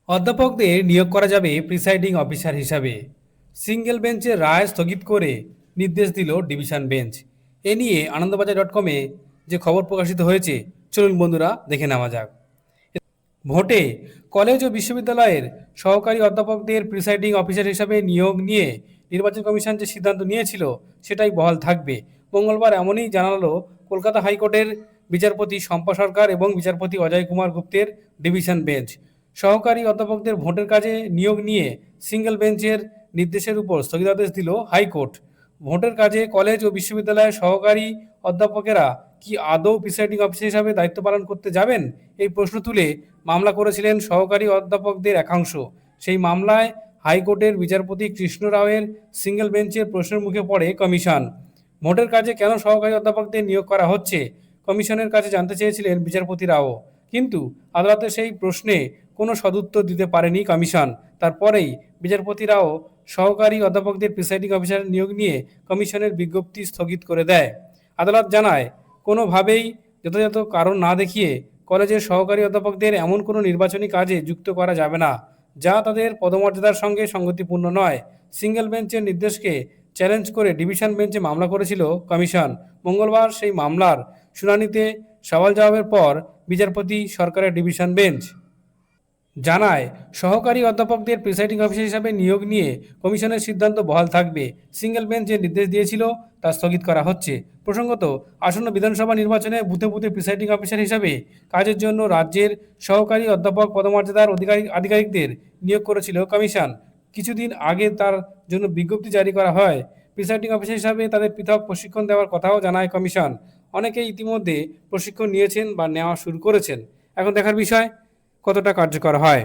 অধ্যাপকদের নিয়োগ করা যাবে প্রিসাইডিং অফিসার হিসাবে। সিঙ্গেল বেঞ্চের রায় স্থগিত করে নির্দেশ দিল ডিভিশন বেঞ্চ। এ নিয়ে আনন্দবাজার.কমে যে খবর প্রকাশিত হয়েছে, চলুন বন্ধুরা দেখে নেওয়া যাক। ভোটে কলেজ ও বিশ্ববিদ্যালয়ের সহকারী অধ্যাপকদের প্রিসাইডিং অফিসার হিসাবে নিয়োগ নিয়ে নির্বাচন কমিশন যে সিদ্ধান্ত নিয়েছিল সেটাই বহাল থাকবে। মঙ্গলবার এমনই জানালো কলকাতা হাইকোর্টের বিচারপতি শম্পা সরকার এবং বিচারপতি অজয় কুমার গুপ্তের ডিভিশন বেঞ্চ। সহকারী অধ্যাপকদের ভোটের কাজে নিয়োগ নিয়ে সিঙ্গেল বেঞ্চের নির্দেশের উপর স্থগিতাদেশ দিল হাইকোর্ট। ভোটের কাজে কলেজ ও বিশ্ববিদ্যালয়ের সহকারী অধ্যাপকেরা কি আদৌ প্রিসাইডিং অফিসার হিসাবে দায়িত্ব পালন করতে যাবেন, এই প্রশ্ন তুলে মামলা করেছিলেন সহকারী অধ্যাপকদের একাংশ। সেই মামলায় হাইকোর্টের বিচারপতি কৃষ্ণ রাওয়ের সিঙ্গেল বেঞ্চের প্রশ্নের মুখে পড়ে কমিশন। ভোটের কাজে কেন সহকারী অধ্যাপকদের নিয়োগ করা হচ্ছে, কমিশনের কাছে জানতে চেয়েছিলেন বিচারপতি রাও, কিন্তু আদালতের সেই প্রশ্নে কোনো সদুত্তর দিতে পারেনি কমিশন। তারপরেই বিচারপতি রাও সহকারী অধ্যাপকদের প্রিসাইডিং অফিসার নিয়োগ নিয়ে কমিশনের বিজ্ঞপ্তি স্থগিত করে দেয়। আদালত জানায়, কোনোভাবেই যথাযথ কারণ না দেখিয়ে কলেজের সহকারী অধ্যাপকদের এমন কোনো নির্বাচনী কাজে যুক্ত করা যাবে না যা তাদের পদমর্যাদার সঙ্গে সঙ্গতিপূর্ণ নয়। সিঙ্গেল বেঞ্চের নির্দেশকে চ্যালেঞ্জ করে ডিভিশন বেঞ্চে মামলা করেছিল কমিশন। মঙ্গলবার সেই মামলার শুনানিতে সওয়াল জবাবের পর বিচারপতি সরকারের ডিভিশন বেঞ্চ জানায়, সহকারী অধ্যাপকদের প্রিসাইডিং অফিসার হিসাবে নিয়োগ নিয়ে কমিশনের সিদ্ধান্ত বহাল থাকবে। সিঙ্গেল বেঞ্চ যে নির্দেশ দিয়েছিল তা স্থগিত করা হচ্ছে। প্রসঙ্গত, আসন্ন বিধানসভা নির্বাচনে বুথে বুথে প্রিসাইডিং অফিসার হিসাবে কাজের জন্য রাজ্যের সহকারী অধ্যাপক পদমর্যাদার আধিকারিকদের নিয়োগ করেছিল কমিশন। কিছুদিন আগে তার জন্য বিজ্ঞপ্তি জারি করা হয়। প্রিসাইডিং অফিসার হিসাবে তাদের পৃথক প্রশিক্ষণ দেওয়ার কথাও জানায় কমিশন। অনেকেই ইতিমধ্যে প্রশিক্ষণ নিয়েছেন বা নেওয়া শুরু করেছেন। এখন দেখার বিষয় কতটা কার্যকর হয়।